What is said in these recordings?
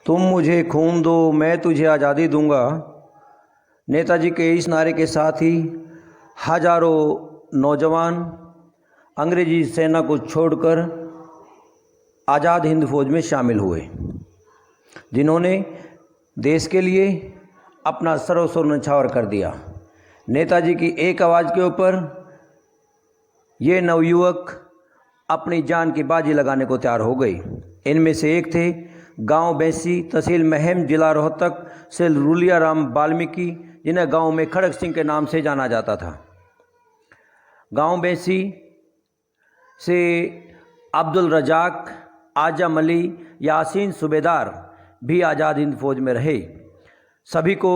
तुम मुझे खून दो मैं तुझे आज़ादी दूंगा। नेताजी के इस नारे के साथ ही हजारों नौजवान अंग्रेजी सेना को छोड़कर आज़ाद हिंद फौज में शामिल हुए, जिन्होंने देश के लिए अपना सर्वस्व न्यौछावर कर दिया। नेताजी की एक आवाज़ के ऊपर ये नवयुवक अपनी जान की बाजी लगाने को तैयार हो गए। इनमें से एक थे गांव बेंसी, तहसील महम, जिला रोहतक से रूलिया राम वाल्मीकि, जिन्हें गांव में खड़क सिंह के नाम से जाना जाता था। गांव बेंसी से अब्दुल रजाक, आजम अली, यासीन सूबेदार भी आज़ाद हिंद फौज में रहे। सभी को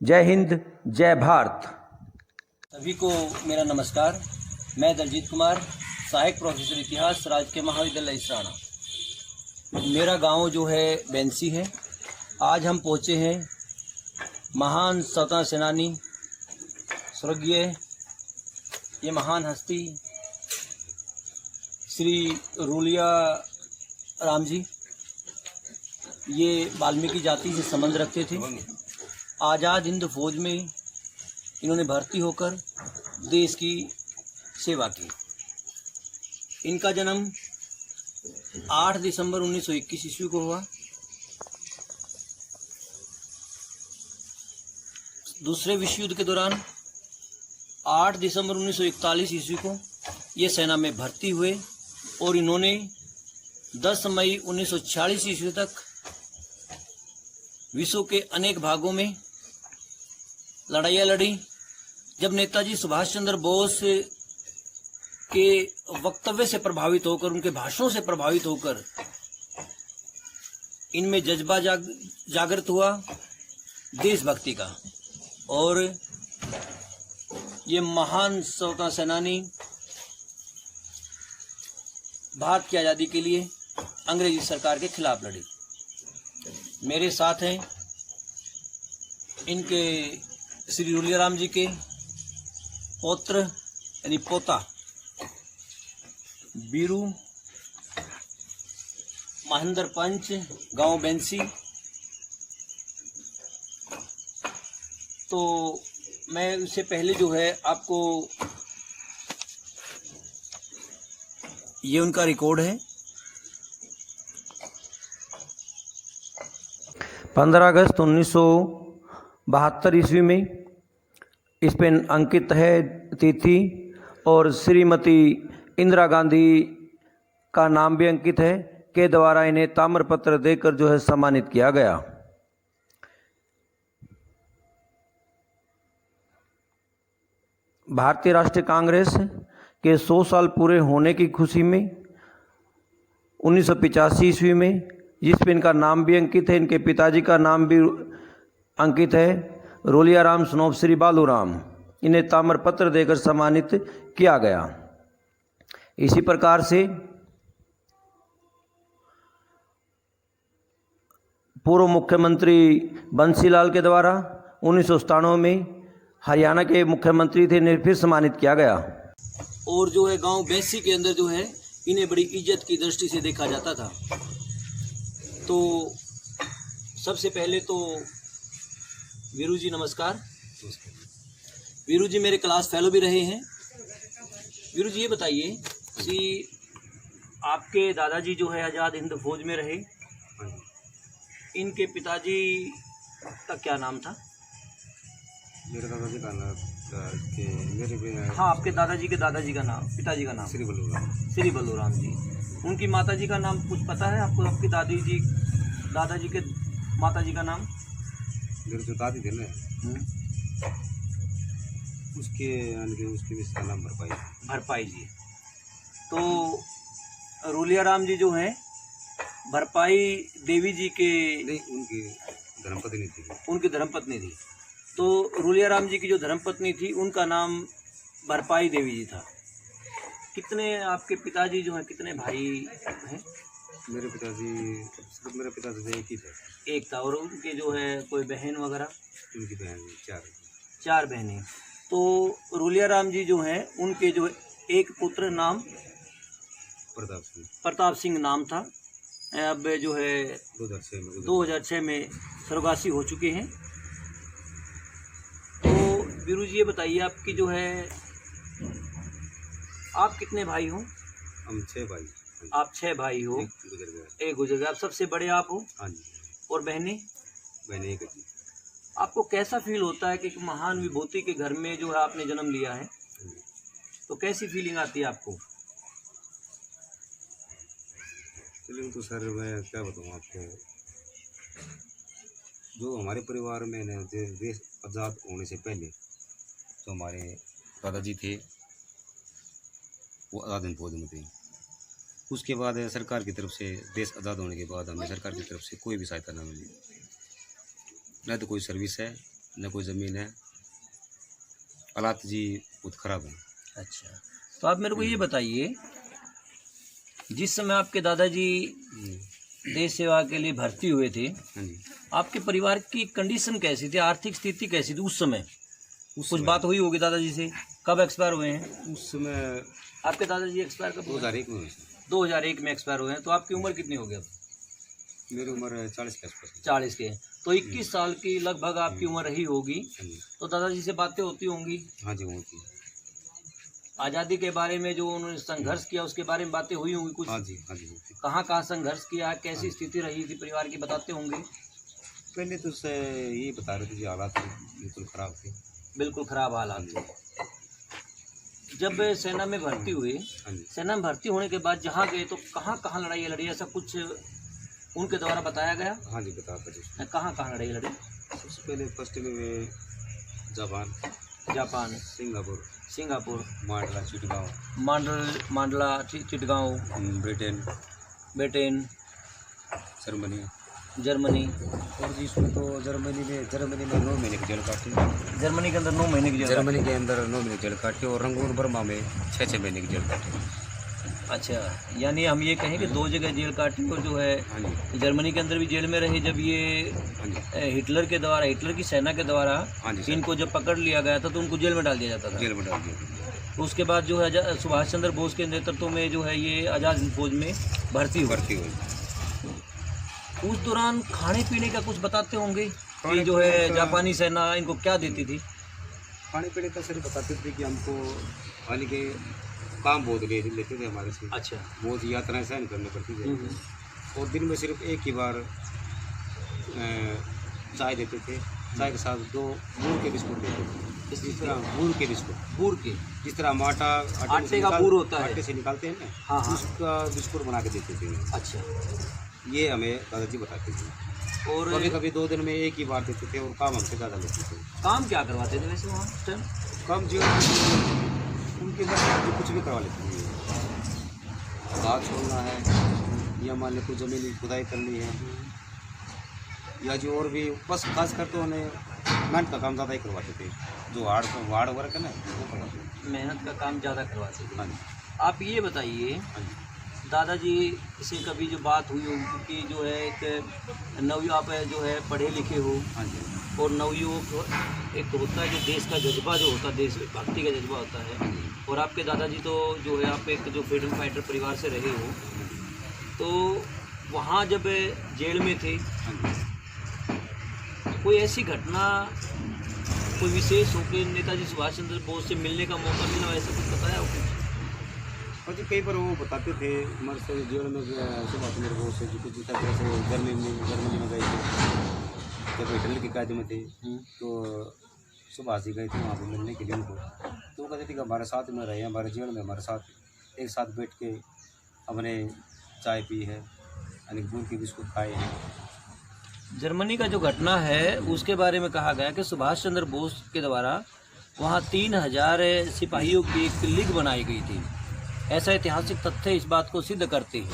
जय हिंद, जय भारत। सभी को मेरा नमस्कार। मैं दलजीत कुमार, सहायक प्रोफेसर इतिहास, राजकीय महाविद्यालय इसराना। मेरा गांव जो है बेंसी है। आज हम पहुंचे हैं महान स्वतंत्रता सेनानी स्वर्गीय ये महान हस्ती श्री रूलिया राम जी। ये वाल्मीकि जाति से संबंध रखते थे। आज़ाद हिंद फौज में इन्होंने भर्ती होकर देश की सेवा की। इनका जन्म 8 दिसंबर 1921 ईस्वी को हुआ। दूसरे विश्व युद्ध के दौरान 8 दिसंबर 1941 ईस्वी को ये सेना में भर्ती हुए और इन्होंने 10 मई 1946 ईस्वी तक विश्व के अनेक भागों में लड़ाइयाँ लड़ी। जब नेताजी सुभाष चंद्र बोस के वक्तव्य से प्रभावित होकर, उनके भाषणों से प्रभावित होकर इनमें जज्बा जागृत हुआ देशभक्ति का, और ये महान स्वतंत्रता सेनानी भारत की आज़ादी के लिए अंग्रेजी सरकार के खिलाफ लड़ी। मेरे साथ हैं इनके श्री रूलिया राम जी के पौत्र यानी पोता बीरू महेंद्र पंच, गांव बेंसी। तो मैं उससे पहले जो है आपको ये उनका रिकॉर्ड है। 15 अगस्त 1972 ईस्वी में इस पर अंकित है तिथि, और श्रीमती इंदिरा गांधी का नाम भी अंकित है, के द्वारा इन्हें ताम्रपत्र देकर जो है सम्मानित किया गया। भारतीय राष्ट्रीय कांग्रेस के 100 साल पूरे होने की खुशी में 1985 ईस्वी में, जिस पर इनका नाम भी अंकित है, इनके पिताजी का नाम भी अंकित है, रूलिया राम स्नोब श्री बालूराम, इन्हें ताम्रपत्र देकर सम्मानित किया गया। इसी प्रकार से पूर्व मुख्यमंत्री बंसीलाल के द्वारा 1997 में हरियाणा के मुख्यमंत्री थे, इन्हें फिर सम्मानित किया गया। और जो है गांव बेंसी के अंदर जो है इन्हें बड़ी इज्जत की दृष्टि से देखा जाता था। तो सबसे पहले तो वीरू जी नमस्कार। वीरू जी मेरे क्लास फेलो भी रहे हैं। वीरू जी ये बताइए कि आपके दादाजी जो है आज़ाद हिंद फौज में रहे, इनके पिताजी का क्या नाम था? मेरे दादाजी का नाम हाँ, आपके दादाजी के दादाजी का नाम, पिताजी का नाम? श्री बलूराम जी। उनकी माताजी का नाम कुछ पता है आपको? आपकी दादाजी के माताजी का नाम? मेरे जो दादी थे ना, उसके भी इसका नाम भरपाई जी। तो रूलिया राम जी जो हैं भरपाई देवी जी के नहीं, उनकी धर्मपत्नी थी। उनकी धर्मपत्नी थी। तो रूलिया राम जी की जो धर्मपत्नी थी उनका नाम भरपाई देवी जी था। कितने आपके पिताजी जो हैं, कितने भाई हैं? मेरे पिताजी से एक ही थे। एक था। और उनके जो है कोई बहन वगैरह? उनकी बहन 4 बहनें। तो रूलिया राम जी जो हैं उनके जो एक पुत्र नाम प्रताप सिंह नाम था, अब जो है 2006 में स्वर्गवासी हो चुके हैं। तो वीरू जी ये बताइए आपकी जो है, आप कितने भाई हो? हम 6 भाई। आप 6 भाई हो, एक गुजर गया। एक गुजर गया। आप सबसे बड़े आप हो? हाँ जी। और बहनें? मैंने एक जी। आपको कैसा फील होता है कि एक महान विभूति के घर में जो है आपने जन्म लिया है, तो कैसी फीलिंग आती है आपको? फीलिंग तो सर मैं क्या बताऊँ आपको, जो हमारे परिवार में न देश आज़ाद होने से पहले जो हमारे दादाजी थे वो आज़ाद हिंद फौज में थे। उसके बाद सरकार की तरफ से, देश आज़ाद होने के बाद हमें सरकार की तरफ से कोई भी सहायता न मिली, न तो कोई सर्विस है, न कोई ज़मीन है। हालात जी बहुत ख़राब है। अच्छा, तो आप मेरे को ये बताइए, जिस समय आपके दादाजी देश सेवा के लिए भर्ती हुए थे, हाँ जी। आपके परिवार की कंडीशन कैसी थी, आर्थिक स्थिति कैसी थी उस समय? कुछ बात हुई होगी दादाजी से? कब एक्सपायर हुए हैं? उस समय आपके दादाजी एक्सपायर कब हुए? 2001 में हुई। 2001 में एक्सपायर हुए हैं। तो आपकी उम्र कितनी हो गई अब? मेरी उम्र 40 के आसपास। 40 के। तो 21 साल की लगभग आपकी उम्र रही होगी। हाँ जी। तो दादाजी से बातें होती होंगी? हाँ जी होती। आज़ादी के बारे में जो उन्होंने संघर्ष किया उसके बारे में बातें हुई होंगी कुछ? हाँ जी, हाँ जी होती। कहाँ कहाँ संघर्ष किया, कैसी स्थिति रही थी परिवार की, बताते होंगे? पहले तो उससे ये बता रहे थे कि हालात बिल्कुल ख़राब थे। बिल्कुल ख़राब हालात थे। जब सेना में भर्ती हुए, हाँ जी। सेना में भर्ती होने के बाद जहाँ गए तो कहाँ कहाँ लड़ाई लड़ी, ऐसा कुछ उनके द्वारा बताया गया? हाँ जी बताता जी। कहाँ कहाँ लड़ाई लड़ी? सबसे पहले फर्स्ट में जापान, सिंगापुर, मांडला, चिटगांव, मांडला, चिटगांव, ब्रिटेन, जर्मनी। और जी इसमें तो जर्मनी में 9 महीने की जेल काटी। जर्मनी के अंदर 9 महीने की जेल? जर्मनी के अंदर 9 महीने की जेल काटी और रंगून बर्मा में 6 महीने की जेल काटी। अच्छा, यानी हम ये कहें कि 2 जगह जेल काटी। और जो है हाँ जी। जर्मनी के अंदर भी जेल में रहे जब ये हाँ जी। हिटलर के द्वारा, हिटलर की सेना के द्वारा हाँ जी सर। इनको जब पकड़ लिया गया था तो उनको जेल में डाल दिया जाता था। जेल में डाल दिया। उसके बाद जो है सुभाष चंद्र बोस के नेतृत्व में जो है ये आज़ाद हिंद फौज में भर्ती हुई। उस दौरान खाने पीने का कुछ बताते होंगे कि जो है जापानी सेना इनको क्या देती थी? खाने पीने का सर बताते थे कि हमको खाने के काम बहुत लेते थे हमारे से। अच्छा। बहुत यात्राएं सहन करनी पड़ती थी। और दिन में सिर्फ एक ही बार चाय देते थे। चाय के साथ 2 गुड़ के बिस्कुट देते थे। इस तरह गुड़ के बिस्कुट, गुड़ के, जिस तरह हम आटे का गुड़ होता है, आटे से निकालते हैं ना, हाँ हाँ, उसका बिस्कुट बना के देते थे। अच्छा, ये हमें दादाजी बताते थे। और कभी कभी 2 दिन में एक ही बार देते थे और काम हमसे ज़्यादा लेते थे। काम क्या करवाते थे वैसे वहाँ टाइम? काम जो उनके बच्चे कुछ भी करवा लेते थे। घास छोड़ना है या मान लो कोई ज़मीन की खुदाई करनी है या जो और भी, बस खास कर तो उन्हें मेहनत का काम ज़्यादा ही करवाते थे। जो हार्ड वर्क है ना वो करवाते थे। मेहनत का काम ज़्यादा करवाते थे। हाँ जी। आप ये बताइए, हाँ जी। दादाजी से कभी जो बात हुई होगी कि जो है एक नवयुवक, आप जो है पढ़े लिखे हो, हाँ जी। और नवयुवक एक होता है जो देश का जज्बा जो होता है, देशभक्ति का जज्बा होता है, और आपके दादाजी तो जो है आप एक जो फ्रीडम फाइटर परिवार से रहे हो, तो वहाँ जब जेल में थे कोई ऐसी घटना, कोई विशेष हो कि नेताजी सुभाष चंद्र बोस से मिलने का मौका मिला, ऐसा कुछ बताया हो कुछ? और जी कई बार वो बताते थे हमारे से जेल में सुभाष चंद्र बोस से कुछ जैसे जर्मनी में गए थे, जब हिटलर की कैद में थे तो सुभाष जी गए थे वहाँ पर मिलने के लिए उनको। तो वो कहते थे कि हमारे साथ में रहे, हमारे जेल में हमारे साथ एक साथ बैठ के हमने चाय पी है, यानी गुड़ के बिस्कुट खाए हैं। जर्मनी का जो घटना है उसके बारे में कहा गया कि सुभाष चंद्र बोस के द्वारा वहाँ 3000 सिपाहियों की एक लीग बनाई गई थी। ऐसा ऐतिहासिक तथ्य इस बात को सिद्ध करते हैं।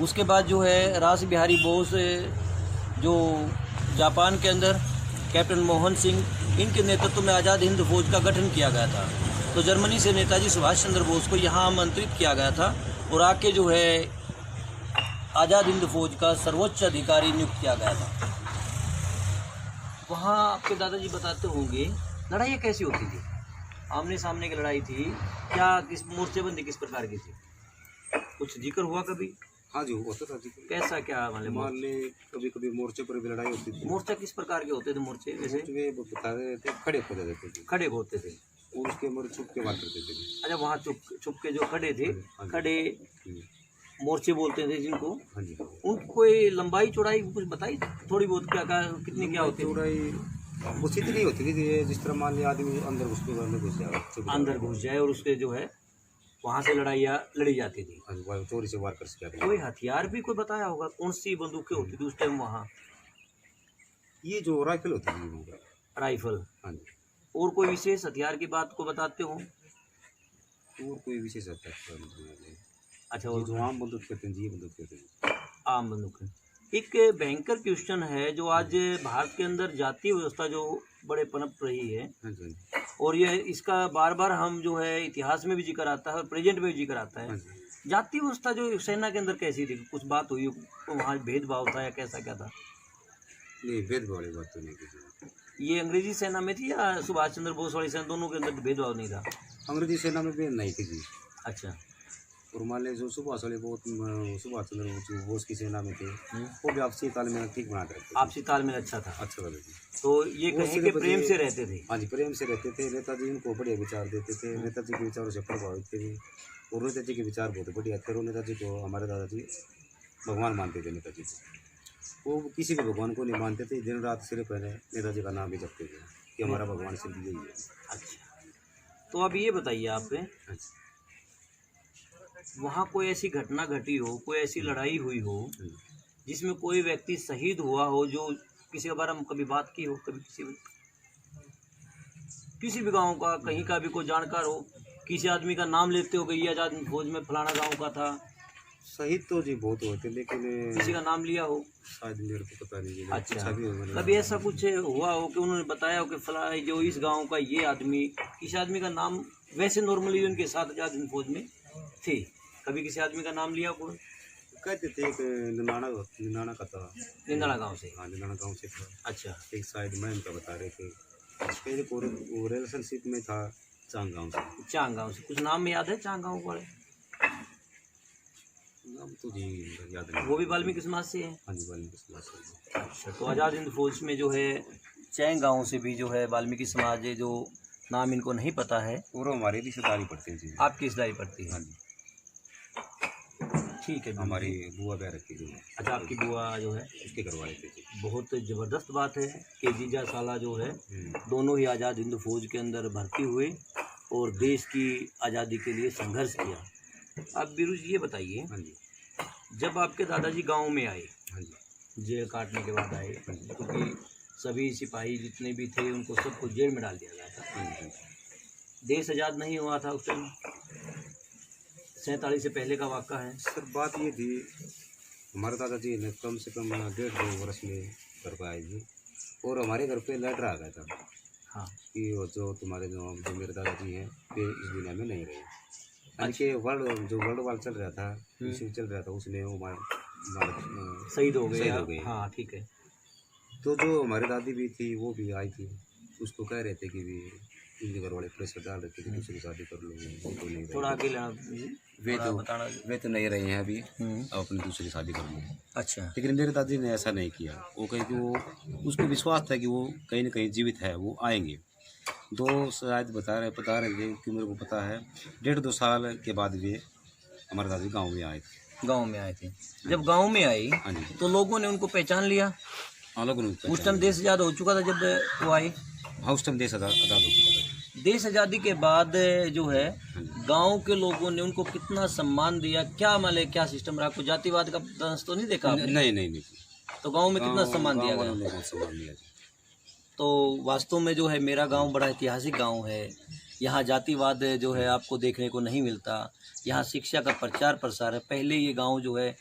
उसके बाद जो है रास बिहारी बोस, जो जापान के अंदर कैप्टन मोहन सिंह, इनके नेतृत्व में आज़ाद हिंद फौज का गठन किया गया था। तो जर्मनी से नेताजी सुभाष चंद्र बोस को यहाँ आमंत्रित किया गया था और आके जो है आज़ाद हिंद फौज का सर्वोच्च अधिकारी नियुक्त किया गया था। वहाँ आपके दादाजी बताते होंगे लड़ाइयाँ कैसी होती थी? आमने सामने की लड़ाई थी क्या? किस मोर्चेबंदी किस प्रकार की थी? कुछ जिक्र हुआ कभी? हाँ जी होता था जी। कैसा क्या मतलब मान ले कभी कभी मोर्चे पर भी लड़ाई होती थी। मोर्चा किस प्रकार के होते थे मोर्चे? वैसे मोर्चे में वो बता रहे थे खड़े हो जाते थे खड़े होते थे। और उसके हमारे छुप के मार करते थे। अच्छा, वहाँ चुप चुप के जो खड़े थे, हाँ जी। खड़े हम्म, मोर्चे बोलते थे जिनको, हाँ जी। उनको कोई लंबाई चौड़ाई कुछ बताई थोड़ी बहुत, क्या क्या कितनी क्या होती थी? चौड़ाई वो इतनी होती थी जिस तरह मान लिया आदमी अंदर अंदर घुस जाएगा, छुप जाएगा। अंदर घुस जाए और उसके जो है वहाँ से लड़ाइयाँ लड़ी जाती थी। हाँ जी, वो चोरी से वार कर सकते कोई हथियार भी कोई बताया होगा, कौन सी बंदूकें होती थी उस टाइम वहाँ? ये जो राइफल होती थी वो। राइफल। हाँ जी। और कोई विशेष हथियार की बात को बताते हो? और कोई विशेष हथियार नहीं है। अच्छा, ये और जो आम बंदूक कहते हैं जी, ये बंदूक कहते हैं। आम बंदूकें। एक भयंकर क्वेश्चन है जो आज भारत के अंदर जातीय व्यवस्था जो बड़े पनप रही है, हाँ जी, हाँ जी। और यह इसका बार बार हम जो है इतिहास में भी जिक्र आता है और प्रेजेंट में भी जिक्र आता हाँ है। जी। जातीय व्यवस्था जो सेना के अंदर कैसी थी, कुछ बात हुई तो वहाँ भेदभाव था या कैसा क्या था? नहीं, भेदभाव वाली बात तो नहीं की। ये अंग्रेजी सेना में थी या सुभाष चंद्र बोस वाली सेना, दोनों के अंदर भेदभाव नहीं था? अंग्रेजी सेना में भी नहीं थी जी। अच्छा। और मान लें जो सुभाष वाले सुभाष चंद्र बोस की सेना में थे, हम्म। वो भी आपसी तालमेल ठीक बना के रखते थे। आपसी तालमेल अच्छा था। अच्छा लगे जी। तो ये वो कहें कि सिर्फ प्रेम ये- से रहते थे। हाँ जी, प्रेम से रहते थे। नेताजी उनको बढ़िया विचार देते थे, नेताजी के विचारों से प्रभावित थे और नेताजी के विचार बहुत बढ़िया थे। और नेताजी को हमारे दादाजी भगवान मानते थे। नेताजी को वो किसी भी भगवान को नहीं मानते थे, दिन रात सिर्फ है नेताजी का नाम भी जपते थे कि हमारा भगवान सिर्फ यही है। अच्छा, तो अब ये बताइए आप, हाँ जी, वहाँ कोई ऐसी घटना घटी हो, कोई ऐसी लड़ाई हुई हो हाँ जी। जिसमें कोई व्यक्ति शहीद हुआ हो, जो किसी के बारे में कभी बात की हो, कभी किसी भी गांव का, कहीं का भी कोई जानकार हो, किसी आदमी का नाम लेते हो कि ये आज़ाद हिंद फौज में फलाना गांव का था, शहीद तो जी बहुत हुए थे, लेकिन किसी का नाम लिया हो? शायद मेरे को पता नहीं है। अच्छा, अच्छा भी हो मैंने। कभी ऐसा कुछ हुआ हो कि उन्होंने बताया हो कि फला जो इस गांव का ये आदमी, किसी आदमी का नाम, वैसे नॉर्मली उनके साथ आज़ाद हिंद फौज में थे, कभी किसी आदमी का नाम लिया हो? कहते थे एक निनाना का था। निंदाड़ा गांव से? हाँ, निनाना गाँव से था। अच्छा। एक शायद मैम का बता रहे थे। फिर एक और वो रिलेशनशिप में था चांग गाँव से। चांग गांव से कुछ नाम याद है? चांग गांव वाले नाम तो जी याद नहीं। वो भी वाल्मीकि समाज से है? हाँ जी, वाल्मीकि समाज से। अच्छा, तो आज़ाद हिंद फौज में जो है चैंग गांव से भी जो है वाल्मीकि समाज है, जो नाम इनको नहीं पता है। और हमारे रिश्तेदारी पड़ते हैं जी। आपकी रिश्तेदारी पड़ती है? हाँ जी, ठीक है। हमारी बुआ बह रखी जो है, अच्छा, आपकी बुआ जो है, उसके घर वाले थे जी। बहुत ज़बरदस्त बात है कि जीजा साला जो है दोनों ही आज़ाद हिंद फौज के अंदर भर्ती हुए और देश की आज़ादी के लिए संघर्ष किया। अब बीरू जी ये बताइए, हाँ जी, जब आपके दादाजी गांव में आए, हाँ जी, जेल काटने के बाद आए, क्योंकि सभी सिपाही जितने भी थे उनको सबको जेल में डाल दिया गया था, हाँ जी। देश आज़ाद नहीं हुआ था उस टाइम, 47 से पहले का वाक़ा है। सर बात ये थी, हमारे दादाजी ने कम से कम 1.5-2 वर्ष में घर पर आए थे और हमारे घर पे लेटर आ गया था हाँ। कि वो जो मेरे दादाजी हैं वे इस दुनिया में नहीं रहे। यानी कि वर्ल्ड वार चल रहा था, विश्व चल रहा था, उसमें वो शहीद हो गए। शहीद हो गए। हाँ, ठीक है। तो जो हमारी दादी भी थी वो भी आई थी, उसको कह रहे थे कि भी उनके घर वाले प्रेशर डाल रहे थे कि दूसरी शादी कर लो, वो तो नहीं थोड़ा रहे। आगे लेना, बताना। वे तो नहीं रहे हैं अभी, अब अपनी दूसरी शादी कर लो। अच्छा। लेकिन मेरे दादी ने ऐसा नहीं किया। वो कहीं कि वो उसको विश्वास था कि वो कहीं ना कहीं जीवित है, वो आएंगे। शायद बता रहे थे कि मेरे को पता है 1.5-2 साल के बाद वे हमारे दादी गांव में आए थे। गांव में आए थे। जब गांव में आए हाँ जी, तो लोगों ने उनको पहचान लिया? हाँ लोगों ने उस टाइम देश आज़ाद हो चुका था जब वो आए? हाँ, उस टाइम देश आज़ाद हो चुका था। देश आज़ादी के बाद जो है हाँ जी। गांव के लोगों ने उनको कितना सम्मान दिया, क्या मतलब क्या सिस्टम रहा? कोई जातिवाद का दंश तो नहीं देखा आपने? नहीं। तो गांव में कितना सम्मान दिया गाँव गया? वालों ने बहुत सम्मान दिया जी। तो वास्तव में जो है मेरा गांव बड़ा ऐतिहासिक गांव है। यहाँ जातिवाद जो है आपको देखने को नहीं मिलता। यहाँ शिक्षा का प्रचार प्रसार है। पहले ये गांव जो है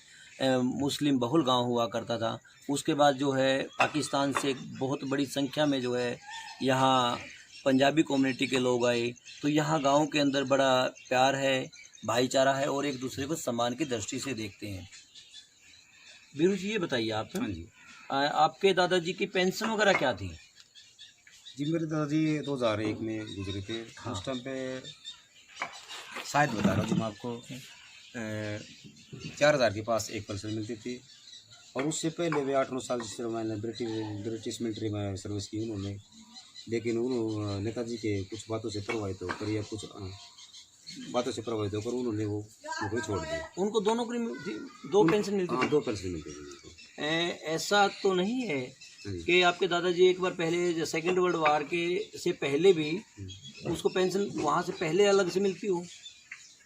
मुस्लिम बहुल गांव हुआ करता था। उसके बाद जो है पाकिस्तान से बहुत बड़ी संख्या में जो है यहाँ पंजाबी कम्युनिटी के लोग आए। तो यहाँ गांव के अंदर बड़ा प्यार है, भाईचारा है और एक दूसरे को सम्मान की दृष्टि से देखते हैं। बीरू जी ये बताइए आप, हाँ जी, आपके दादाजी की पेंशन वगैरह क्या थी? जी मेरे दादाजी 2001 में गुजरे थे। हाँ। उस टाइम पे शायद बता रहा हूँ मैं आपको, 4,000 के पास एक पेंशन मिलती थी। और उससे पहले वे 8-9 साल से मैंने ब्रिटिश मिलिट्री में सर्विस की उन्होंने, लेकिन उन्होंने नेताजी के कुछ बातों से प्रभावित होकर या कुछ बातों से प्रभावित होकर उन्होंने वो नौकरी छोड़ दी। उनको दो नौकरी मिलती, दो पेंशन मिलती हाँ, थी? 2 पेंशन मिलती थी उनको। ऐसा तो नहीं है जी। कि आपके दादाजी एक बार पहले सेकेंड वर्ल्ड वार के से पहले भी उसको पेंशन वहाँ से पहले अलग से मिलती हो,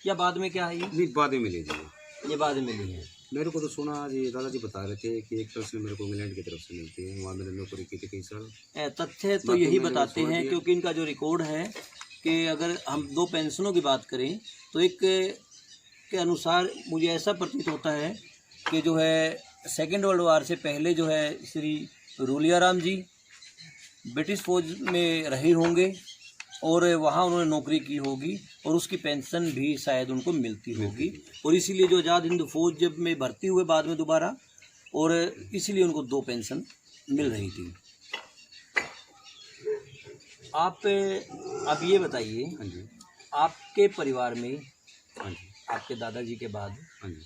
या बाद में क्या है ये? नहीं, बाद में मिली थी। ये बाद में मिली है। मेरे को तो सुना जी, दादाजी बता रहे थे कि एक पेंशन मेरे को इंग्लैंड की तरफ से मिलती है, वहाँ मैंने नौकरी की थी कई साल। तथ्य तो बाकी यही मैंने बताते छोड़ हैं, दिया। क्योंकि इनका जो रिकॉर्ड है कि अगर हम दो पेंशनों की बात करें तो एक के अनुसार मुझे ऐसा प्रतीत होता है कि जो है सेकेंड वर्ल्ड वार से पहले जो है श्री रूलियाराम जी ब्रिटिश फौज में रहे होंगे और वहाँ उन्होंने नौकरी की होगी और उसकी पेंशन भी शायद उनको मिलती होगी, और इसीलिए जो आज़ाद हिंद फौज जब में भर्ती हुए बाद में दोबारा, और इसीलिए उनको 2 पेंशन मिल रही थी। आप अब ये बताइए, हाँ जी, आपके परिवार में हाँ जी, आपके दादाजी के बाद हाँ जी,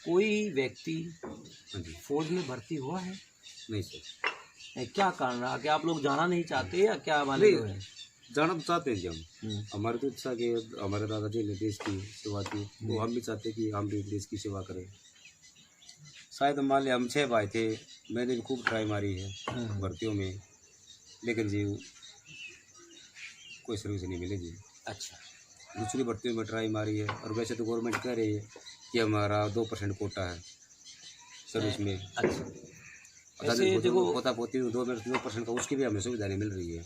कोई व्यक्ति हाँ जी। फौज में भर्ती हुआ है? नहीं सर, क्या कारण रहा कि आप लोग जाना नहीं चाहते, या क्या हमारे जो है? जाना तो चाहते हैं जी हम। हमारी तो इच्छा कि हमारे दादाजी ने देश की सेवा की, तो हम भी चाहते कि हम भी देश की सेवा करें। शायद मान लिया हम 6 भाई थे, मैंने भी खूब ट्राई मारी है भर्तियों में, लेकिन जी कोई सर्विस नहीं मिली जी। अच्छा, दूसरी भर्तियों में ट्राई मारी है, और वैसे तो गवर्नमेंट कह रही है कि हमारा 2% कोटा है सर्विस में। अच्छा। आज़ादी ऐसे देखो, पोता पोती 2% का, उसकी भी हमें सुविधा नहीं मिल रही है।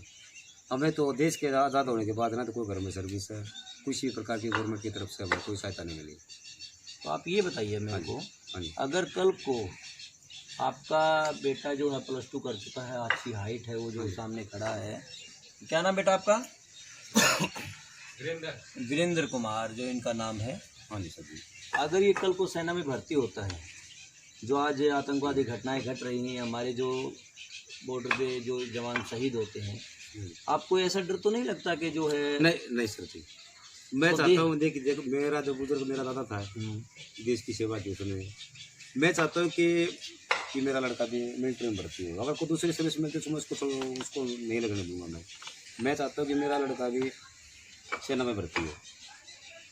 हमें तो देश के आज़ाद होने के बाद ना तो कोई घर में सर्विस है, किसी प्रकार की गवर्नमेंट की तरफ से हमें कोई सहायता नहीं मिली। तो आप ये बताइए मेरे को, हाँ जी, अगर कल को आपका बेटा जो है +2 कर चुका है, अच्छी हाइट है, वो जो सामने खड़ा है, क्या नाम बेटा आपका? वीरेंद्र कुमार जो इनका नाम है। हाँ जी सर जी। अगर ये कल को सेना में भर्ती होता है, जो आज आतंकवादी घटनाएं घट रही हैं, हमारे जो बॉर्डर पे जो जवान शहीद होते हैं, आपको ऐसा डर तो नहीं लगता कि जो है? नहीं सर जी, मैं तो चाहता हूँ देख मेरा जो बुजुर्ग मेरा दादा था, देश की सेवा की उसने, मैं चाहता हूँ कि मेरा लड़का भी मिलिट्री में भर्ती हो। अगर कोई दूसरी सर्विस मिलती तो मैं उसको नहीं लगने दूंगा। मैं चाहता हूँ कि मेरा लड़का भी सेना में भर्ती हो।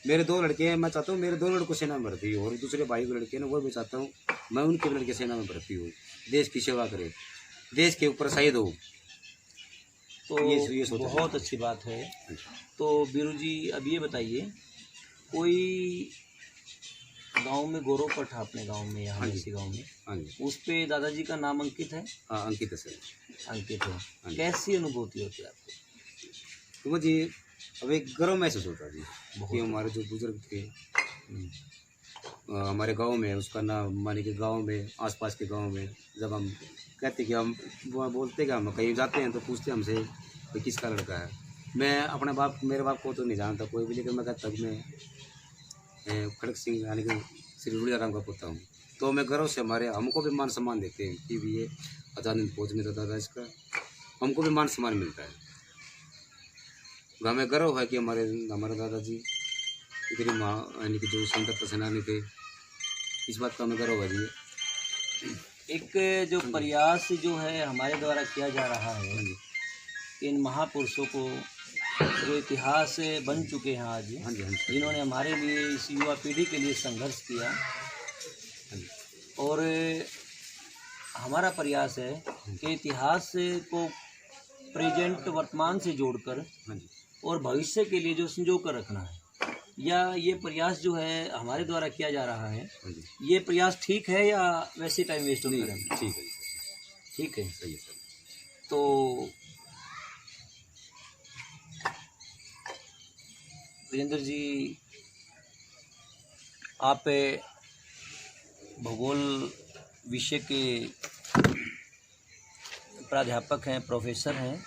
मेरे 2 लड़के हैं, मैं चाहता हूँ मेरे 2 लड़कों सेना में भर्ती हो, और दूसरे भाई के लड़के हैं वो भी चाहता हूँ मैं उनके लड़के सेना में भर्ती हो, देश की सेवा करे, देश के ऊपर शहीद हो। तो ये सोच है। बहुत अच्छी बात है। तो बीरू जी अब ये बताइए, कोई गांव में गौरव पट है अपने गांव में, यहाँ इसी गांव में, हाँ जी, उस पे दादाजी का नाम अंकित है? हाँ अंकित है सर। अंकित है। जी। कैसी अनुभूति होती है आपको? तो मुझे अब एक गर्व महसूस होता जी कि हमारे जो बुजुर्ग थे हमारे गांव में, उसका नाम माने कि गांव में, आसपास के गांव में, जब हम कहते कि हम बोलते कि हम कहीं जाते हैं तो पूछते हमसे कि किसका लड़का है। मैं अपने मेरे बाप को तो नहीं जानता कोई भी, लेकिन मैं कहता कि मैं खड़क सिंह यानी कि श्री रूलियाराम का पोता हूँ। तो मैं गर्व से हमको भी मान सम्मान देते हैं कि भी ये आज़ाद हिंद फौज में रहता था, इसका हमको भी मान सम्मान मिलता है। हमें गर्व है कि हमारे दादाजी इतनी यानी कि जो स्वतंत्रता सेनानी थे, इस बात का हमें गर्व है जी। एक जो प्रयास जो है हमारे द्वारा किया जा रहा है, इन महापुरुषों को जो इतिहास बन चुके हैं आज, हाँ जी, हाँ जी, जिन्होंने हमारे लिए, इस युवा पीढ़ी के लिए संघर्ष किया, और हमारा प्रयास है कि इतिहास को प्रेजेंट वर्तमान से जोड़कर हाँ जी, और भविष्य के लिए जो संजो कर रखना है, या ये प्रयास जो है हमारे द्वारा किया जा रहा है, हाँ जी। ये प्रयास ठीक है या वैसे टाइम वेस्ट हो रहा है? ठीक है, ठीक है। सही है सर। तो वीरेंद्र जी, आप भूगोल विषय के प्राध्यापक हैं, प्रोफेसर हैं।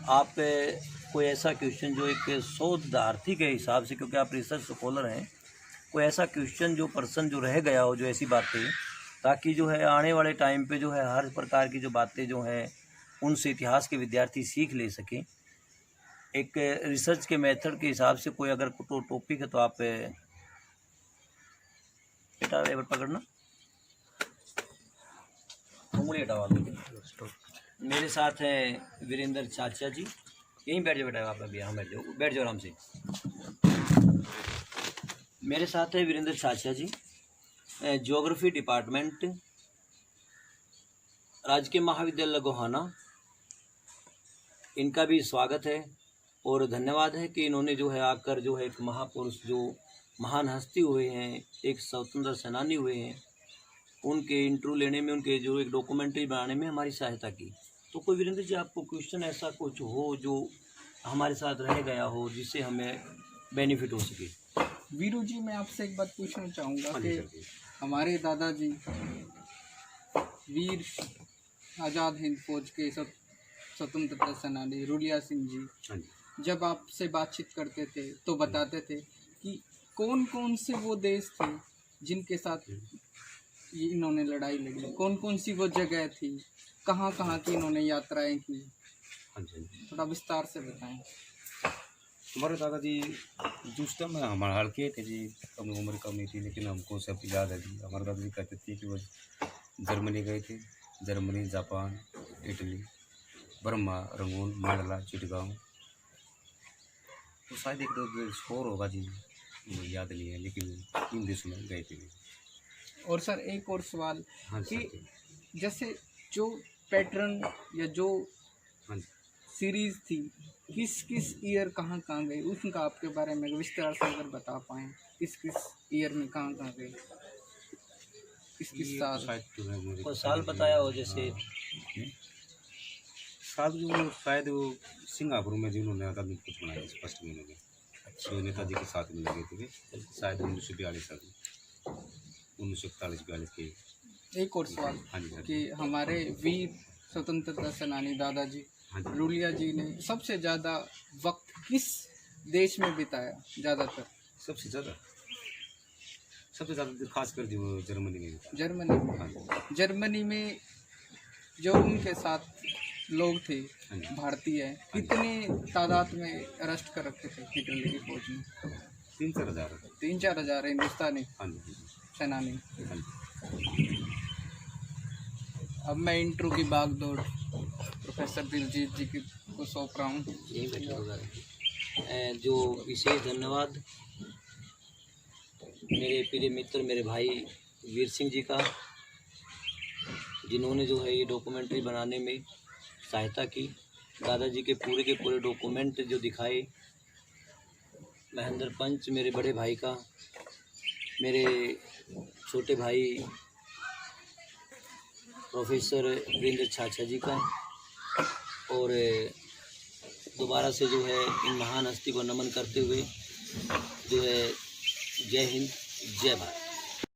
आप कोई ऐसा क्वेश्चन जो एक शोधार्थी के हिसाब से, क्योंकि आप रिसर्च स्कॉलर हैं, कोई ऐसा क्वेश्चन जो पर्सन जो रह गया हो, जो ऐसी बातें, ताकि जो है आने वाले टाइम पे जो है हर प्रकार की जो बातें जो हैं उनसे इतिहास के विद्यार्थी सीख ले सकें, एक रिसर्च के मेथड के हिसाब से कोई अगर टॉपिक है तो आप बेटा एक बार पकड़ना, उंगली हटाओ आप। मेरे साथ हैं वीरेंद्र चाचा जी, यहीं बैठ जाओ बेटा, आप अभी यहाँ बैठ जाओ आराम से। मेरे साथ है वीरेंद्र चाचा जी, ज्योग्राफी डिपार्टमेंट, राजकीय महाविद्यालय गोहाना। इनका भी स्वागत है और धन्यवाद है कि इन्होंने जो है आकर जो है एक महापुरुष, जो महान हस्ती हुए हैं, एक स्वतंत्र सेनानी हुए हैं, उनके इंटरव्यू लेने में, उनके जो एक डॉक्यूमेंट्री बनाने में हमारी सहायता की। तो कोई वीरेंद्र जी आपको क्वेश्चन ऐसा कुछ हो जो हमारे साथ रह गया हो, जिससे हमें बेनिफिट हो सके? वीरू जी, मैं आपसे एक बात पूछना चाहूँगा कि हमारे दादाजी वीर आज़ाद हिंद फौज के स्वतंत्रता सेनानी रुलिया सिंह जी जब आपसे बातचीत करते थे तो बताते थे कि कौन कौन से वो देश थे जिनके साथ ये इन्होंने लड़ाई लड़ी, कौन कौन सी वो जगह थी, कहाँ कहाँ की इन्होंने यात्राएं की, थोड़ा विस्तार से बताएं। हमारे दादाजी जिस टाइम में हमारे हल्के थे जी, कम उम्र कम नहीं थी, लेकिन हमको सब याद है जी। हमारे दादाजी कहते थे कि वो जर्मनी गए थे, Germany, Japan, Italy, Burma, Rangoon, मांडला, चिटगांव, तो शायद एक दो और होगा जी, मुझे याद नहीं है, लेकिन इन देशों में गए थे। और सर एक और सवाल हाँ कि सर, जैसे जो पैटर्न या जो हाँ जी, सीरीज थी किस किस ईयर कहाँ कहाँ गई, उनका आपके बारे में विस्तार से अगर बता पाएँ, किस किस ईयर में कहाँ कहाँ गई, किस किस ये साल? शायद जो है मुझे कोई साल बताया हो जैसे? साल जो शायद वो सिंगापुर में जिन्होंने आज़ादी कुछ बनाया फर्स्ट में उन्होंने, जो नेताजी के साथ में लगे थे, शायद 1942 साल, 1941-42 के। एक और सवाल हाँ जी, हाँ जी, कि हमारे वीर स्वतंत्रता सेनानी दादाजी हाँ जी। रुलिया जी ने सबसे ज़्यादा वक्त किस देश में बिताया ज़्यादातर? सबसे ज़्यादा खासकर जो जर्मनी में था। जर्मनी में। हाँ जर्मनी में जो उनके साथ लोग थे हाँ जी, भारतीय, कितने तादाद में अरेस्ट कर रखे थे हिटलर की फौज में? 3-4 हज़ार। 3-4 हज़ार हिंदुस्तानी हाँ जी, सेनानी। हाँ जी। अब मैं इंट्रो की भागदौड़ प्रोफेसर दिलजीत जी को सौंप रहा हूँ। यही बैठे वगैरह जो विशेष धन्यवाद मेरे प्रिय मित्र, मेरे भाई वीर सिंह जी का, जिन्होंने जो है ये डॉक्यूमेंट्री बनाने में सहायता की। दादाजी के पूरे डॉक्यूमेंट जो दिखाए, महेंद्र पंच मेरे बड़े भाई का, मेरे छोटे भाई प्रोफेसर वीरेंद्र चाचा जी का, और दोबारा से जो है इन महान हस्ती को नमन करते हुए जो है जय हिंद, जय भारत।